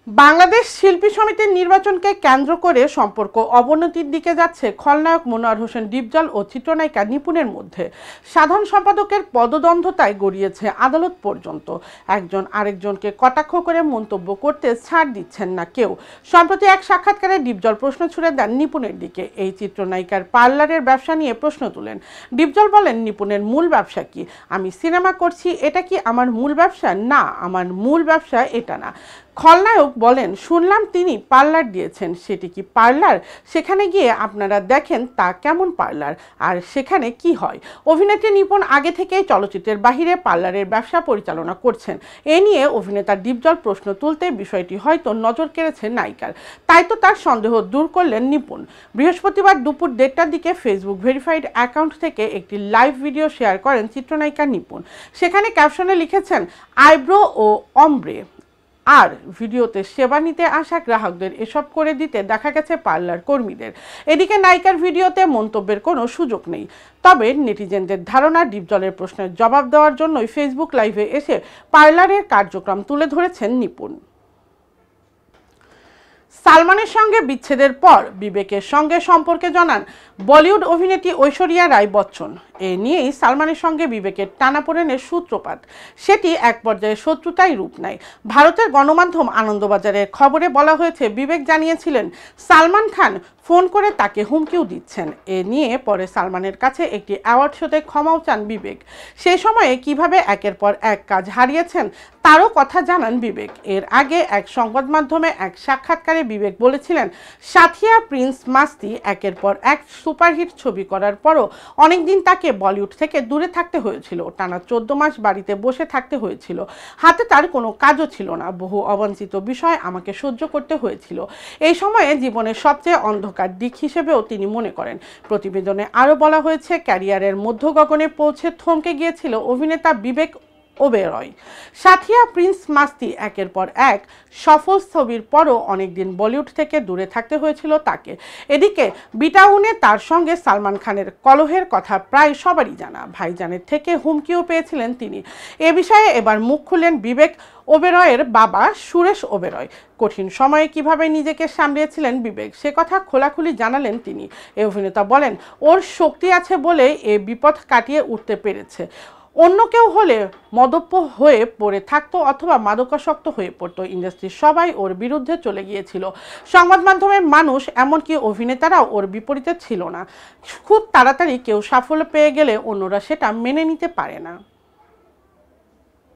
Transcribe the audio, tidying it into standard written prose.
বাংলাদেশ শিল্পী সমিতির নির্বাচনকে কেন্দ্র করে সম্পর্ক অবনতির দিকে যাচ্ছে খলনায়ক মনোয়ার হোসেন ডিপজল ও চিত্রনায়িকা নিপুণের মধ্যে। সাধারণ সম্পাদকের পদদ্বন্দ্বতায় গড়িয়েছে আদালত পর্যন্ত। একজন আরেকজনকে কটাক্ষ করে মন্তব্য করতে ছাড় দিচ্ছেন না কেউ। সম্প্রতি এক সাক্ষাৎকারে ডিপজল প্রশ্ন ছুড়ে দেন নিপুণের দিকে। এই চিত্রনায়িকার পার্লারের ব্যবসা নিয়ে প্রশ্ন তুলেন। ডিপজল বলেন, নিপুণের মূল ব্যবসা কি? আমি সিনেমা করছি, এটা কি আমার মূল ব্যবসা? না, আমার মূল ব্যবসা এটা না। খলনায়ক বলেন, শুনলাম তিনি পার্লার দিয়েছেন, সেটি কি পার্লার? সেখানে গিয়ে আপনারা দেখেন তা কেমন পার্লার, আর সেখানে কি হয়। অভিনেত্রী নিপুণ আগে থেকেই চলচ্চিত্রের বাহিরে পার্লারের ব্যবসা পরিচালনা করছেন। এ নিয়ে অভিনেতা ডিপজল প্রশ্ন তুলতে বিষয়টি হয়তো নজর কেড়েছে নায়িকার, তাই তো তার সন্দেহ দূর করলেন নিপুণ। বৃহস্পতিবার দুপুর 1:30টার দিকে ফেসবুক ভেরিফাইড অ্যাকাউন্ট থেকে একটি লাইভ ভিডিও শেয়ার করেন চিত্রনায়িকা নিপুণ। সেখানে ক্যাপশনে লিখেছেন, আইব্রো ও অমব্রে। আর ভিডিওতে সেবা নিতে আসা গ্রাহকদের এসব করে দিতে দেখা গেছে পার্লার কর্মীদের। এদিকে নায়িকার ভিডিওতে মন্তব্যের কোনো সুযোগ নেই। তবে নেটিজেনদের ধারণা, ডিপজলের প্রশ্নের জবাব দেওয়ার জন্যই ফেসবুক লাইভে এসে পার্লারের কার্যক্রম তুলে ধরেছেন নিপুণ। সালমানের সঙ্গে বিচ্ছেদের পর বিবেকের সঙ্গে সম্পর্কে জানান বলিউড অভিনেত্রী ঐশ্বরিয়া রাই বচ্চন। এ নিয়েই সালমানের সঙ্গে বিবেকের টানাপোড়েনের সূত্রপাত। সেটি এক পর্যায়ে শত্রুতায় রূপ নেয়। ভারতের গণমাধ্যম আনন্দবাজারের খবরে বলা হয়েছে, বিবেক জানিয়েছিলেন সালমান খান ফোন করে তাকে হুমকিও দিচ্ছেন। এ নিয়ে পরে সালমানের কাছে একটি অ্যাওয়ার্ড শোতে ক্ষমাও চান বিবেক। সেই সময়ে কিভাবে একের পর এক কাজ হারিয়েছেন তারও কথা জানান বিবেক। এর আগে এক সংবাদ মাধ্যমে এক সাক্ষাৎকারে বিবেক বলেছিলেন, সাথিয়া প্রিন্স মাস্তি একের পর এক সুপারহিট ছবি করার পরও অনেকদিন তাকে বলিউড থেকে দূরে থাকতে হয়েছিল। টানা 14 মাস বাড়িতে বসে থাকতে হয়েছিল। হাতে তার কোনো কাজও ছিল না। বহু অবাঞ্ছিত বিষয় আমাকে সহ্য করতে হয়েছিল। এই সময়ে জীবনের সবচেয়ে অন্ধকার দিক হিসেবেও তিনি মনে করেন। প্রতিবেদনে আরও বলা হয়েছে, ক্যারিয়ারের মধ্য গগনে পৌঁছে থমকে গিয়েছিল অভিনেতা বিবেক ওবেরয়। সাথিয়া প্রিন্স মাস্তি একের পর এক সফল ছবির পরও অনেকদিন বলিউড থেকে দূরে থাকতে হয়েছিল তাকে। এদিকে বিটাউনে তার সঙ্গে সালমান খানের কলহের কথা প্রায় সবারই জানা। ভাইজানের থেকে হুমকিও পেয়েছিলেন তিনি। এ বিষয়ে এবার মুখ খুললেন বিবেক ওবেরয়ের বাবা সুরেশ ওবেরয়। কঠিন সময়ে কিভাবে নিজেকে সামলিয়েছিলেন বিবেক, সে কথা খোলাখুলি জানালেন তিনি। এই অভিনেতা বলেন, ওর শক্তি আছে বলে এ বিপদ কাটিয়ে উঠতে পেরেছে। অন্য কেউ হলে মদ্যপ হয়ে পড়ে থাকতো অথবা মাদকাসক্ত হয়ে পড়তো। ইন্ডাস্ট্রির সবাই ওর বিরুদ্ধে চলে গিয়েছিল। সংবাদ মাধ্যমের মানুষ, এমনকি অভিনেতারাও ওর বিপরীতে ছিল না। খুব তাড়াতাড়ি কেউ সাফল্য পেয়ে গেলে অন্যরা সেটা মেনে নিতে পারে না।